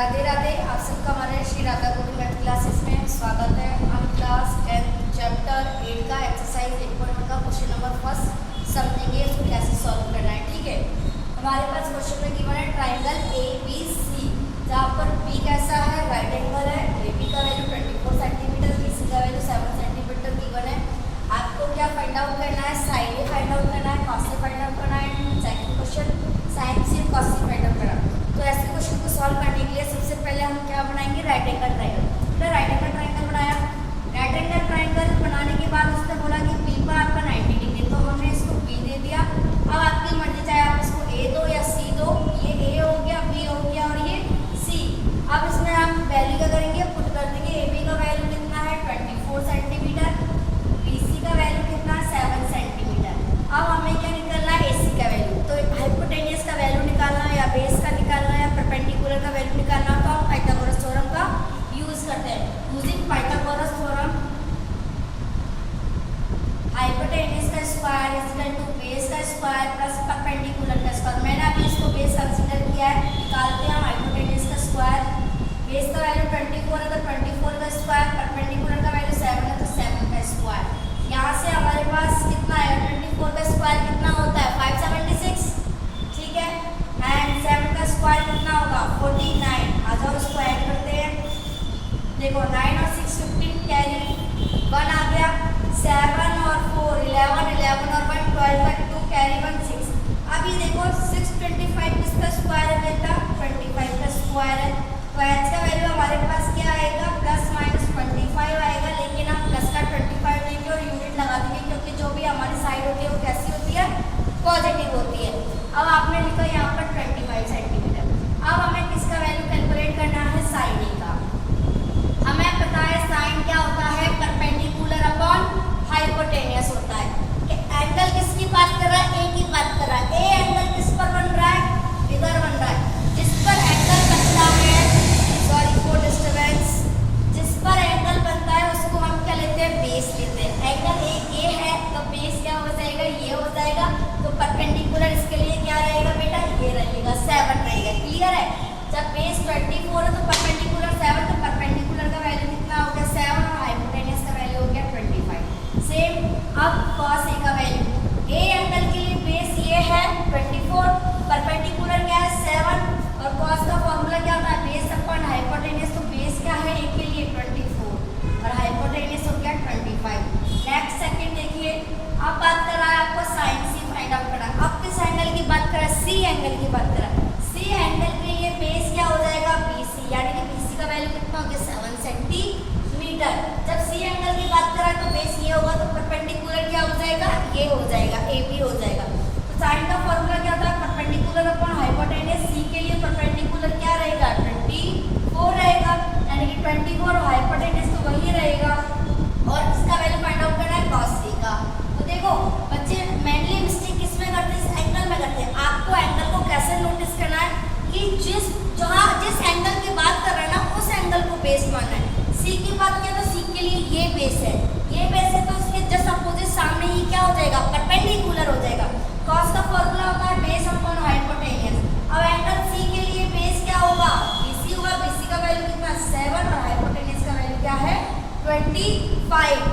राधे राधे। आप सबका हमारे श्री राधा गोविंद मैथ क्लासेस में स्वागत है। हम क्लास 10 चैप्टर 8 का एक्सरसाइज 1.1 का क्वेश्चन नंबर फर्स्ट समझेंगे, इसको कैसे सॉल्व करना है। ठीक है, हमारे पास क्वेश्चन में गिवन है ट्राइंगल ए बी सी, जहाँ पर बी कैसा है, राइट एंगल है, ए बी का वैल्यू 24 सेंटीमीटर, बी सी का वैल्यू 7 सेंटीमीटर गिवन है। आपको क्या फाइंड आउट करना है, साइन ए फाइंड आउट करना है, कॉस ए फाइंड आउट करना है। सेकंड क्वेश्चन साइन सी कॉस सी फाइंड आउट करना है। तो ऐसे क्वेश्चन को सॉल्व करने के लिए सबसे पहले हम क्या बनाएंगे, राइट एंगल ट्राइंगल। तो राइट एंगल ट्राइंगल बनाया। राइट एंगल ट्राइंगल बनाने के बाद उसने बोला कि बी पर आपका 90 डिग्री, तो हमने इसको बी दे दिया। अब आपकी मर्जी, चाहे आप इसको ए दो या सी दो। ये ए हो गया, बी हो गया और ये सी। अब इसमें हम वैल्यू क्या करेंगे, पुट कर देंगे। ए बी का वैल्यू कितना है 24 सेंटीमीटर, बी सी का वैल्यू कितना है 7 सेंटीमीटर। अब हमें क्या निकालना है, ए सी का वैल्यू। तो हाइपोटेन्यूज का वैल्यू निकालना है या बेस का निकालना है या परपेंडिकुलर का वैल्यू निकालना, तो हम पाइथागोरस थ्योरम का यूज करते हैं। यूजिंग पाइथागोरस थ्योरम, हाइपोटेन्यूज का square is equal to base का स्क्वायर प्लस परपेंडिकुलर का स्क्वायर। मैंने अभी इसको बेस कंसीडर किया है। निकालते हैं हम हाइपोटेन्यूज का स्क्वायर। बेस का वैल्यू 24 है तो 24 का स्क्वायर, परपेंडिकुलर का वैल्यू 7 है तो 7 का स्क्वायर। यहाँ से हमारे पास कितना है, 24 का स्क्वायर कितना होता है 576, ठीक है। एंड 7 का स्क्वायर कितना होगा 49। आ जाओ इसको ऐड करते हैं। देखो 9 और 6 15, कैरी 1 आ गया। 7 और 4 11, 11 और 1 12 का 2 कैरी 1 6। अभी देखो 625 किसका स्क्वायर है बेटा, 25 का स्क्वायर है। तो h का वैल्यू हमारे पास क्या आएगा, प्लस माइनस 25 आएगा। लेकिन हम प्लस का 25 लेंगे और यूनिट लगा देंगे, क्योंकि जो भी हमारी साइड होती है वो कैसी होती है, पॉजिटिव होती है। अब आपने लिखा यहाँ पर 25 सेंटीमीटर। अब हमें किसका वैल्यू कैलकुलेट करना है, साइन ए का। हमें पता है साइन क्या होता है, परपेंडिकुलर अपॉन हाइपोटेन्यूस होता है। कि एंगल किसकी बात कर रहा है, ए की बात कर रहा है। ए एंगल किस पर बन रहा है, इधर बन रहा है। जिस पर एंगल बनता है, सॉरी फॉर डिस्टर्बेंस, जिस पर एंगल बनता है उसको हम क्या लेते हैं, बेस लेते हैं। एंगल ए है तो बेस क्या हो जाएगा, ये हो जाएगा। तो परपेंडिकुलर इसके लिए क्या रहेगा बेटा, ये रहेगा 7 रहेगा। क्लियर है। जब बेस 24 है तो परपेंडिकुलर 7, तो परपेंडिकुलर का वैल्यू कितना हो गया 7 और हाइपोटेन्यूस का वैल्यू हो गया 25। सेम अब कॉस ए का वैल्यू, ए एंगल के लिए बेस ये है 24, परपेंडिकुलर क्या है 7 और कॉस का फॉर्मूला क्या होता है, बेस अपॉन हाइपोटेन्यूस। तो बेस क्या है ए के लिए 24 और हाइपोटेन्यूस हो गया 25। नेक्स्ट सेकंड देखिए, अब बात कर रहा है आपको साइन सी फाइंड आउट करना। अब किस एंगल की बात कर रहा है, सी एंगल की बात कर रहा है। सी एंगल के लिए बेस क्या हो जाएगा, बीसी, यानी कि बीसी का वैल्यू कितना हो गया 7 सेंटीमीटर। जब सी एंगल की बात कर रहा है तो बेस ये होगा, तो परपेंडिकुलर क्या हो जाएगा, ये हो जाएगा, ए बी हो जाएगा। तो साइन का फॉर्मूला क्या होता है, परपेंडिकुलर अपॉन हाइपोटेन्यूस। सी के लिए परपेंडिकुलर क्या रहेगा 24 रहेगा, यानी कि 24 और हाइपोटेन्यूस तो वही रहेगा। और इसका वैल्यू फाइंड आउट करना है कॉस सी का। तो देखो बच्चे मेनली मिस्टेक किसमें करते हैं, इस एंगल में करते हैं। आपको एंगल को कैसे नोटिस करना है कि जिस एंगल की बात कर रहे हैं ना, उस एंगल को बेस मानना है। सी की बात किया तो सी के लिए ये बेस है, ये बेस है, तो उसके जस्ट अपोजिट सामने ही क्या हो जाएगा, परपेंडिकुलर हो जाएगा। कॉस का फॉर्मूला होता है बेस अपॉन हाइपोटेन्यूस। अब एंगल सी के लिए बेस क्या होगा, बीसी होगा। बीसी का वैल्यू कितना 7 और हाइपोटेन्यूस का वैल्यू क्या है 25।